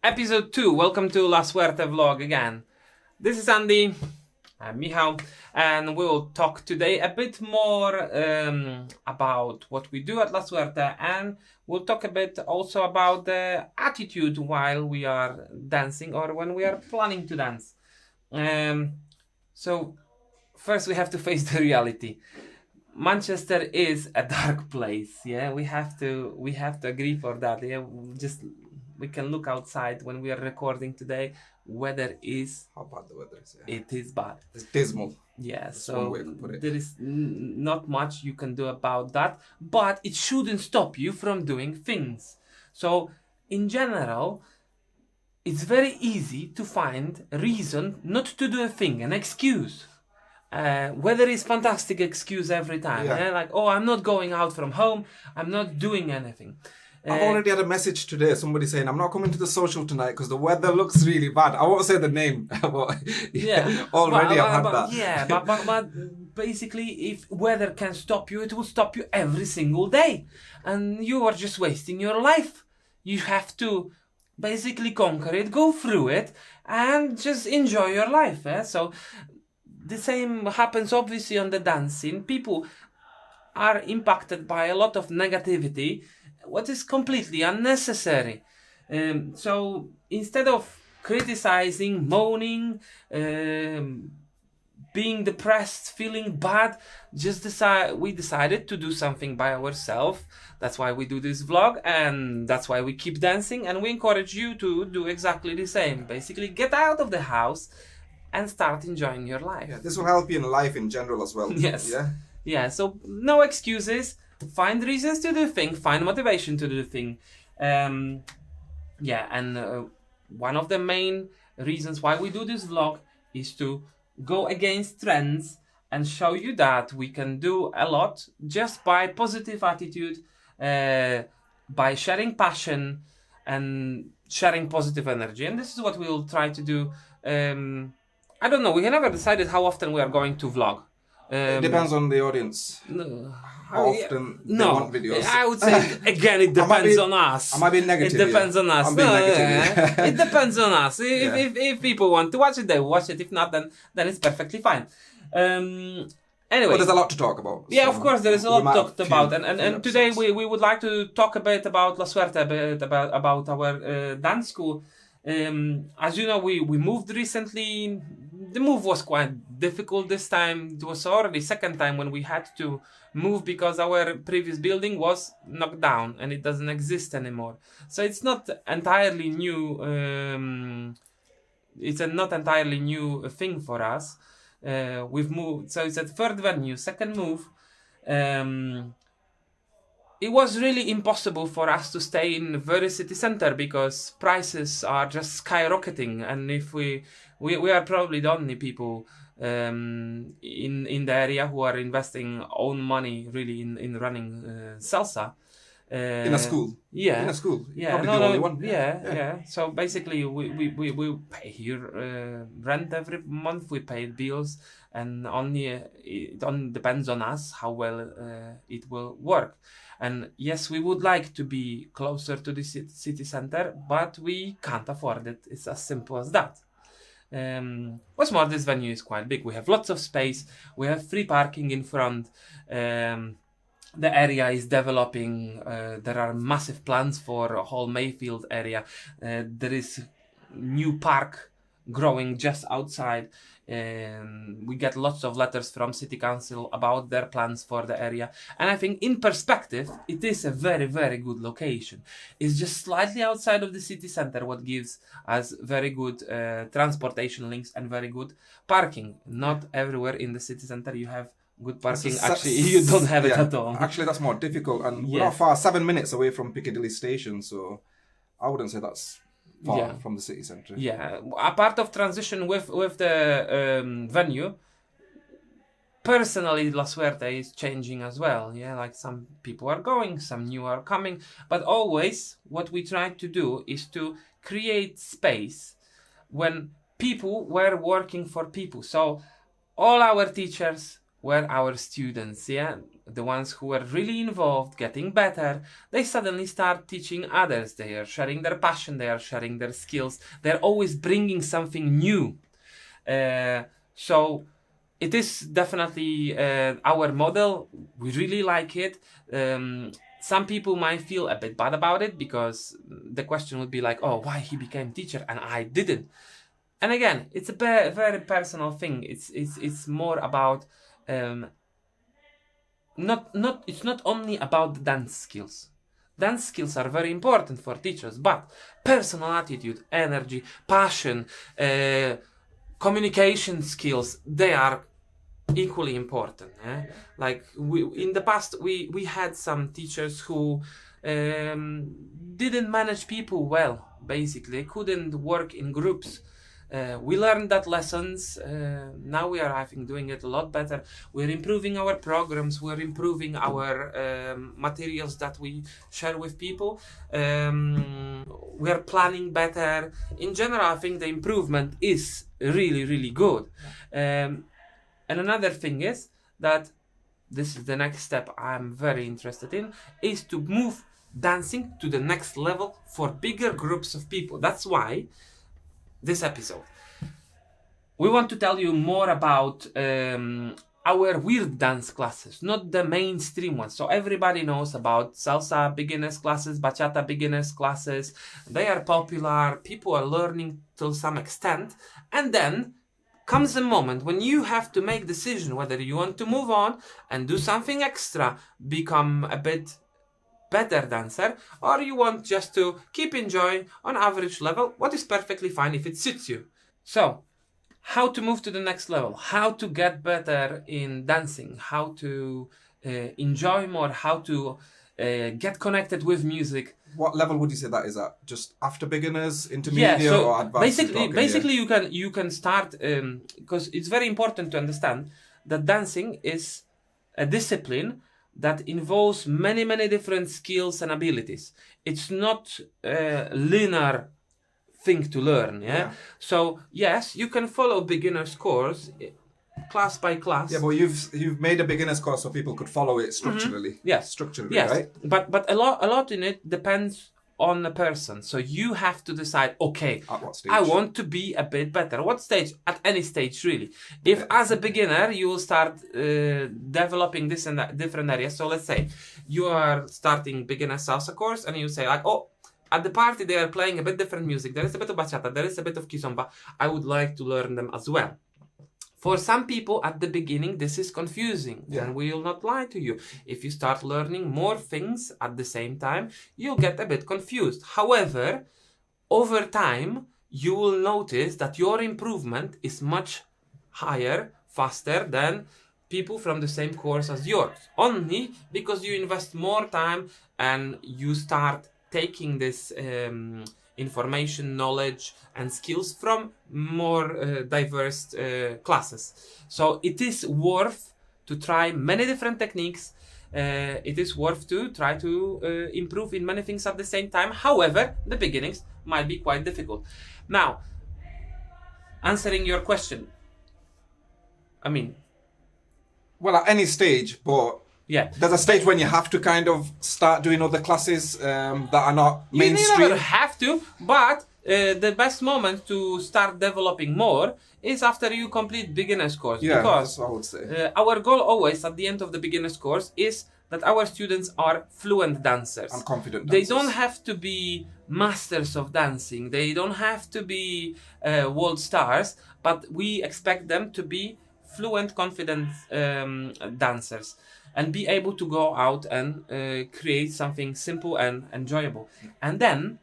Episode 2, welcome to La Suerte vlog again. This is Andy, I'm Michał, and we will talk today a bit more about what we do at La Suerte, and we'll talk a bit also about the attitude while we are dancing or when we are planning to dance. So first we have to face the reality. Manchester is a dark place, yeah. We have to agree for that. Yeah, we can look outside when we are recording today. Weather is How bad the weather is. Yeah. it is bad. It's dismal. Yeah, That's so one way to put it. there is not much you can do about that, but it shouldn't stop you from doing things. So in general, it's very easy to find a reason not to do a thing, an excuse. Weather is fantastic excuse every time. Yeah. Like, oh, I'm not going out from home. I'm not doing anything. I've already had a message today, somebody saying, I'm not coming to the social tonight because the weather looks really bad. I won't say the name, but already I've had that. Yeah, but basically, if weather can stop you, it will stop you every single day. And you are just wasting your life. You have to basically conquer it, go through it, and just enjoy your life. So the same happens obviously on the dance scene. People are impacted by a lot of negativity, what is completely unnecessary. So instead of criticizing, moaning, being depressed, feeling bad, we decided to do something by ourselves. That's why we do this vlog, and that's why we keep dancing, and we encourage you to do exactly the same. Basically, get out of the house and start enjoying your life. Yeah, this will help you in life in general as well. Yes. Yeah. Yeah, so no excuses. Find reasons to do thing. Find motivation to do the thing. One of the main reasons why we do this vlog is to go against trends and show you that we can do a lot just by positive attitude, by sharing passion and sharing positive energy. And this is what we will try to do. I don't know. We have never decided how often we are going to vlog. It depends on the audience. How often they want videos. I would say, again, it depends on us. I might be negative. It depends on us. I'm being negative. It depends on us. If people want to watch it, they will watch it. If not, then it's perfectly fine. Anyway. But there's a lot to talk about. Yeah, so of course, there is a lot to talk about. And few today episodes. we would like to talk a bit about La Suerte, a bit about our dance school. As you know, we moved recently. The move was quite difficult this time. It was already second time when we had to move because our previous building was knocked down and it doesn't exist anymore. So it's not entirely new. It's a not entirely new thing for us. We've moved, so it's a third venue, second move. It was really impossible for us to stay in very city center because prices are just skyrocketing, and if we are probably the only people in the area who are investing own money really in running salsa. In a school. Yeah. In a school. Yeah. Probably the only one. Yeah. So basically, we pay here rent every month. We pay bills, and it only depends on us how well it will work. And yes, we would like to be closer to the city center, but we can't afford it. It's as simple as that. What's more, this venue is quite big. We have lots of space. We have free parking in front. The area is developing. There are massive plans for a whole Mayfield area. There is new park growing just outside. We get lots of letters from City Council about their plans for the area. And I think in perspective, it is a very, very good location. It's just slightly outside of the city center, what gives us very good transportation links and very good parking. Not everywhere in the city center you have good parking. Actually, you don't have it at all. Actually, that's more difficult. And we're not far, 7 minutes away from Piccadilly Station. So I wouldn't say that's far from the city centre. Yeah, a part of transition with the venue. Personally, La Suerte is changing as well. Yeah, like some people are going, some new are coming, but always what we try to do is to create space when people were working for people. So all our teachers were our students, the ones who were really involved, getting better. They suddenly start teaching others. They are sharing their passion, they are sharing their skills, they're always bringing something new. So it is definitely our model. We really like it. Some people might feel a bit bad about it, because the question would be like, oh, why he became teacher and I didn't? And again, it's a very personal thing. It's more about it's not only about the dance skills. Dance skills are very important for teachers, but personal attitude, energy, passion, communication skills, they are equally important. Like in the past, we had some teachers who didn't manage people well. Basically, they couldn't work in groups. We learned that lessons. Now we are, I think, doing it a lot better. We're improving our programs. We're improving our materials that we share with people. We're planning better. In general, I think the improvement is really, really good. And another thing is that this is the next step I'm very interested in, is to move dancing to the next level for bigger groups of people. That's why this episode, we want to tell you more about our weird dance classes, not the mainstream ones. So everybody knows about salsa beginners classes, bachata beginners classes. They are popular, people are learning to some extent, and then comes a moment when you have to make decision whether you want to move on and do something extra, become a bit better dancer, or you want just to keep enjoying on average level, what is perfectly fine if it suits you. So, how to move to the next level, how to get better in dancing, how to enjoy more, how to get connected with music. What level would you say that is at? Just after beginners, intermediate, or advanced? Basically, you can start, because it's very important to understand that dancing is a discipline that involves many different skills and abilities. It's not a linear thing to learn. So yes, you can follow beginner's course, class by class. Yeah, but you've made a beginner's course so people could follow it structurally. Yes, structurally, right? But a lot in it depends on the person. So you have to decide, okay, at what stage? I want to be a bit better. What stage? At any stage, really. If as a beginner you will start developing this and that different areas. So let's say you are starting beginner salsa course and you say like, oh, at the party they are playing a bit different music. There is a bit of bachata, there is a bit of kizomba. I would like to learn them as well. For some people at the beginning, this is confusing, and we will not lie to you. If you start learning more things at the same time, you'll get a bit confused. However, over time, you will notice that your improvement is much higher, faster than people from the same course as yours. Only because you invest more time and you start taking this information, knowledge, and skills from more diverse classes. So it is worth to try many different techniques. It is worth to try to improve in many things at the same time. However, the beginnings might be quite difficult. Now, answering your question, I mean, well, at any stage, but there's a stage when you have to kind of start doing other classes that are not mainstream. You never have to, but the best moment to start developing more is after you complete beginner's course. Yeah, because that's what I would say. Our goal always at the end of the beginner's course is that our students are fluent dancers. And confident dancers. They don't have to be masters of dancing. They don't have to be world stars, but we expect them to be fluent, confident dancers and be able to go out and create something simple and enjoyable. And then,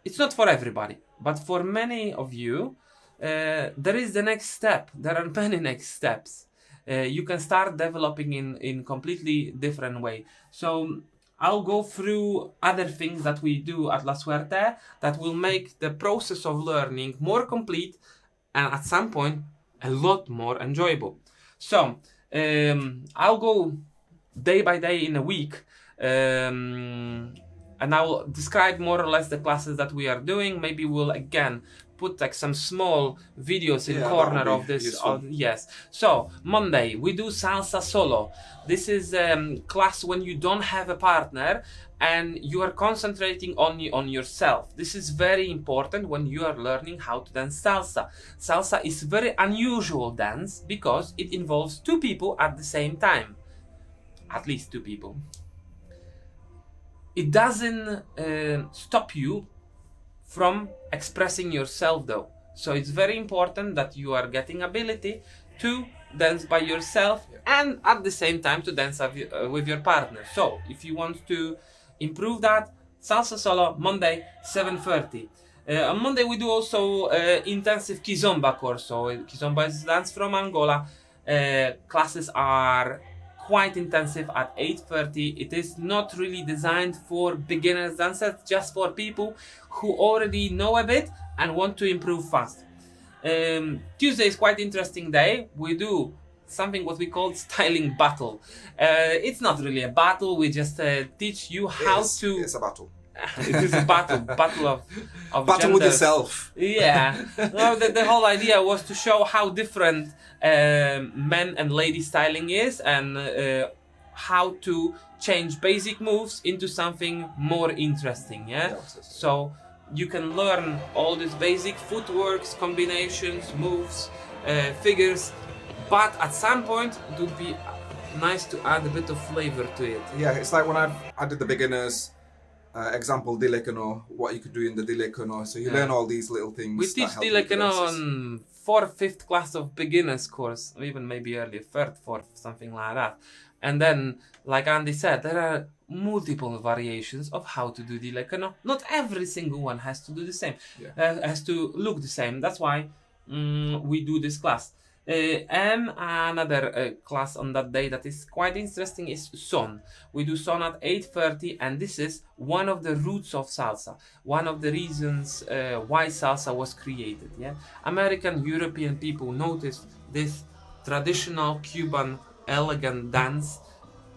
it's not for everybody, but for many of you, there is the next step. There are many next steps. You can start developing in completely different way. So I'll go through other things that we do at La Suerte that will make the process of learning more complete and at some point a lot more enjoyable. So I'll go day by day in a week and I will describe more or less the classes that we are doing. Maybe we'll again put like some small videos in Yeah, corner that would of be this. useful. Yes. So Monday we do Salsa Solo. This is class when you don't have a partner and you are concentrating only on yourself. This is very important when you are learning how to dance salsa. Salsa is very unusual dance because it involves two people at the same time. At least two people. It doesn't stop you from expressing yourself though. So it's very important that you are getting ability to dance by yourself and at the same time to dance with your partner. So if you want to improve that, Salsa Solo, Monday, 7:30. On Monday we do also intensive Kizomba course. So Kizomba is dance from Angola. Classes are quite intensive at 8:30. It is not really designed for beginners dancers, just for people who already know a bit and want to improve fast. Tuesday is quite interesting day. We do something what we call styling battle. It's not really a battle. We just teach you how to. It's a battle. It is a battle of Battle genders. with yourself. Yeah. No, the whole idea was to show how different men and lady styling is and how to change basic moves into something more interesting. Yeah. So you can learn all these basic footworks, combinations, moves, figures, but at some point it would be nice to add a bit of flavor to it. Yeah, it's like when I did the beginners example Dilekano, what you could do in the Dilekano. So you learn all these little things. We teach Dilekano on 4th, 5th class of beginners course, or even maybe earlier, 3rd, 4th, something like that. And then, like Andy said, there are multiple variations of how to do Dilekano. Not every single one has to do the same, has to look the same. That's why we do this class. And another class on that day that is quite interesting is Son. We do Son at 8:30, and this is one of the roots of salsa. One of the reasons why salsa was created. Yeah, American, European people noticed this traditional Cuban elegant dance.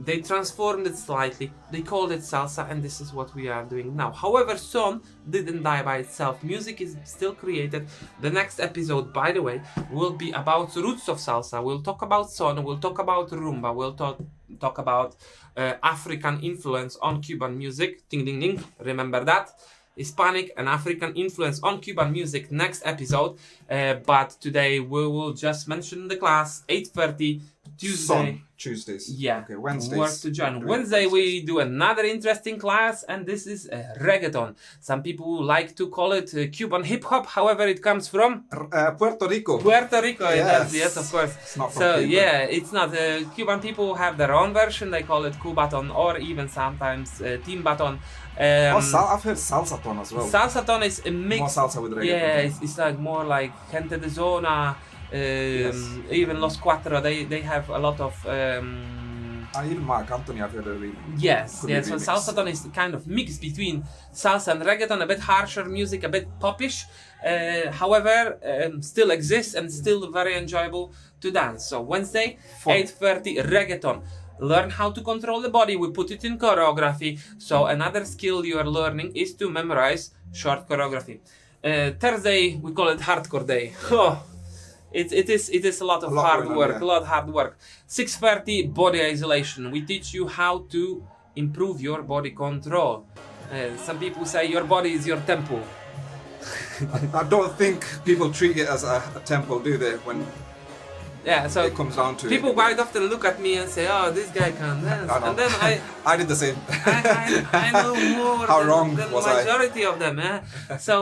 They transformed it slightly, they called it salsa, and this is what we are doing now. However, son didn't die by itself. Music is still created. The next episode, by the way, will be about roots of salsa. We'll talk about son, we'll talk about rumba, we'll talk about African influence on Cuban music. Ding ding ding, remember that. Hispanic and African influence on Cuban music next episode. But today we will just mention the class, 8:30, Tuesday. Tuesdays. Yeah. Okay, Wednesdays. Work to join. Wednesday we do another interesting class, and this is reggaeton. Some people like to call it Cuban hip hop. However, it comes from Puerto Rico. Puerto Rico. Yes, yes, of course. It's not from So Cuba. yeah, it's not. Cuban people have their own version. They call it Cubaton or even sometimes Timbaton. I've heard salsaton as well. Salsaton is a mix. More salsa with reggaeton. Yeah, it's like more like Gente de Zona. Even Los Cuatro, they have a lot of. And even Mark Anthony, I've heard a really. Yes, could yeah. be So remixed. salsaton is kind of mix between salsa and reggaeton, a bit harsher music, a bit popish. However, still exists and still very enjoyable to dance. So Wednesday, 8:30, reggaeton. Learn how to control the body. We put it in choreography. So another skill you are learning is to memorize short choreography. Thursday, we call it hardcore day. Oh. It is a lot of hard work, a lot of hard work. 6:30, body isolation. We teach you how to improve your body control. Some people say your body is your temple. I don't think people treat it as a temple, do they? When so it comes down to people quite often look at me and say, "Oh, this guy can dance," and then I did the same. I know more How than, wrong than was majority of them. So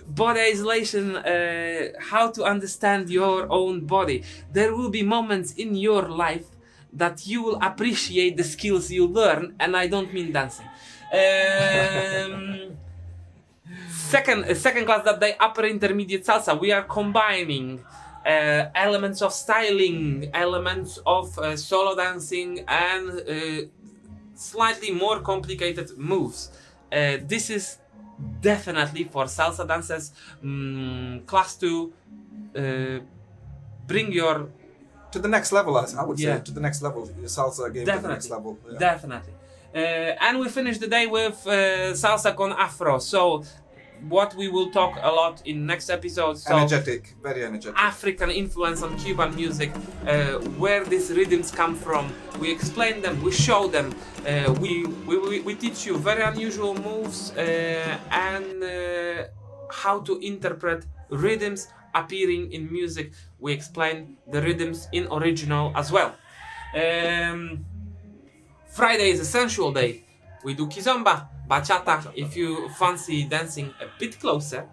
body isolation, how to understand your own body. There will be moments in your life that you will appreciate the skills you learn, and I don't mean dancing. Second class that day, upper intermediate salsa. We are combining elements of styling, elements of solo dancing, and slightly more complicated moves. This is definitely for salsa dancers. Class 2, bring your to the next level, I would say, to the next level. Your salsa game to the next level. Yeah. Definitely. And we finish the day with salsa con afro. So what we will talk a lot in next episode. So energetic, very energetic. African influence on Cuban music, where these rhythms come from. We explain them, we show them, we teach you very unusual moves and how to interpret rhythms appearing in music. We explain the rhythms in original as well. Friday is a sensual day. We do kizomba, bachata. If you fancy dancing a bit closer,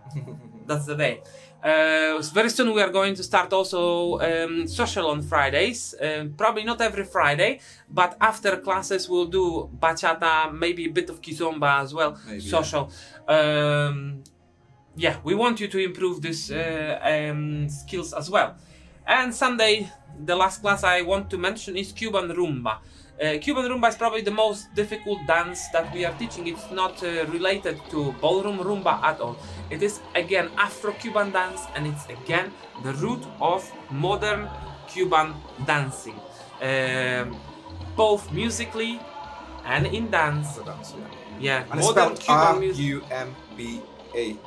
that's the day. Very soon we are going to start also social on Fridays. Probably not every Friday, but after classes we'll do bachata, maybe a bit of kizomba as well. Maybe, social. Yeah, we want you to improve these skills as well. And Sunday, the last class I want to mention is Cuban Rumba. Cuban Rumba is probably the most difficult dance that we are teaching. It's not related to ballroom rumba at all. It is again Afro-Cuban dance, and it's again the root of modern Cuban dancing. Both musically and in dance. The dance, yeah. And it's spelled R-U-M-B-A.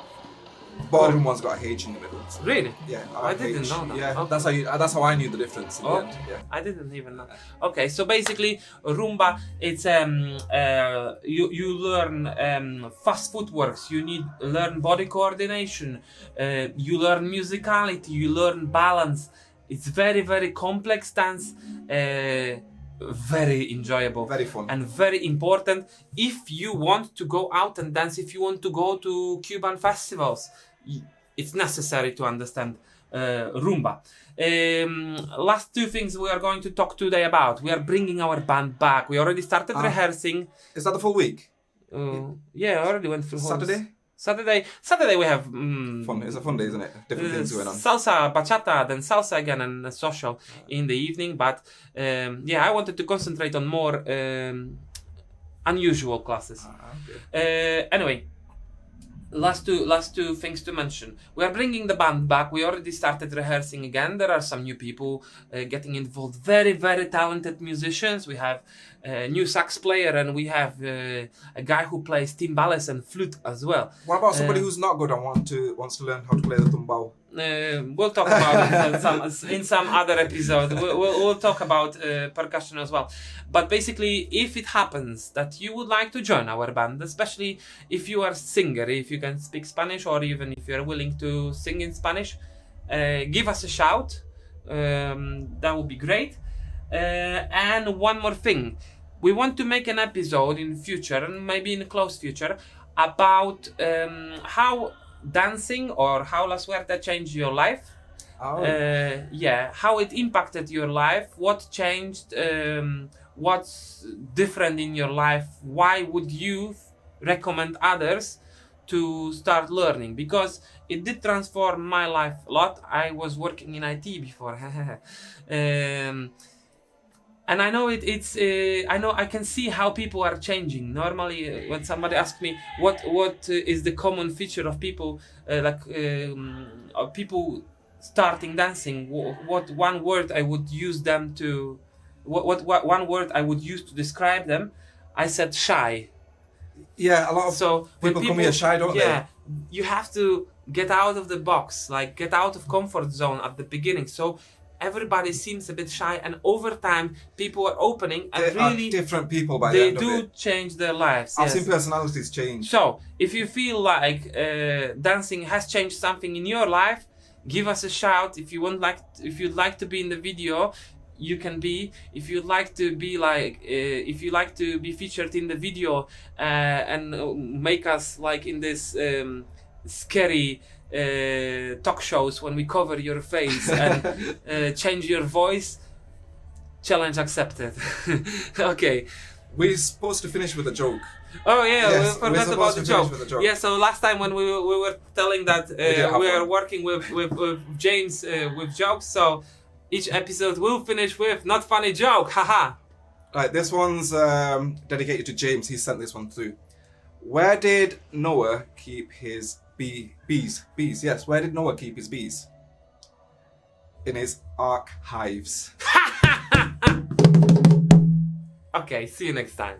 Ballroom one's got a H in the middle. So really? Yeah, I didn't know that. Yeah, okay. that's how I knew the difference. In the end. Yeah. I didn't even know. Okay, so basically, rumba, it's you learn fast footworks. You learn body coordination. You learn musicality. You learn balance. It's very, very complex dance. Very enjoyable, very fun, and very important if you want to go out and dance. If you want to go to Cuban festivals, it's necessary to understand rumba. Last two things we are going to talk today about. We are bringing our band back. We already started rehearsing. Is that the full week? Yeah, I already went through Saturday we have fun. It's a fun day, isn't it? Different things going on. Salsa, bachata, then salsa again, and social in the evening. But I wanted to concentrate on more unusual classes. Okay. Anyway, last two things to mention. We are bringing the band back. We already started rehearsing again. There are some new people getting involved. Very, very talented musicians. We have a new sax player, and we have a guy who plays timbales and flute as well. What about somebody who's not good and wants to learn how to play the tumbao? We'll talk about it in some other episode. We'll talk about percussion as well. But basically, if it happens that you would like to join our band, especially if you are a singer, if you can speak Spanish, or even if you're willing to sing in Spanish, give us a shout. That would be great. And one more thing, we want to make an episode in future, and maybe in the close future, about how dancing or how La Suerte changed your life. How it impacted your life, what changed, what's different in your life, why would you recommend others to start learning? Because it did transform my life a lot. I was working in IT before. And I know I can see how people are changing. Normally, when somebody asks me what is the common feature of people, people starting dancing, what one word I would use them to, what one word I would use to describe them, I said shy. Yeah, a lot of people come here shy, don't they? Yeah, you have to get out of the box, like get out of comfort zone at the beginning. So everybody seems a bit shy, and over time people are opening, and they really are different people by the end of it. They do change their lives. I've seen personalities change. So if you feel like dancing has changed something in your life, give us a shout. If you'd like to be in the video, you can be. If you'd like to be if you like to be featured in the video and make us like in this scary talk shows when we cover your face and change your voice, challenge accepted. Okay, we're supposed to finish with a joke. Oh yeah, yes, we forgot about the joke. Yeah, so last time when we were telling that we are working with James with jokes, so each episode will finish with not funny joke. Haha. Right, this one's dedicated to James. He sent this one through. Where did Noah keep his bees? Bees, yes. Where did Noah keep his bees? In his archives. Okay, see you next time.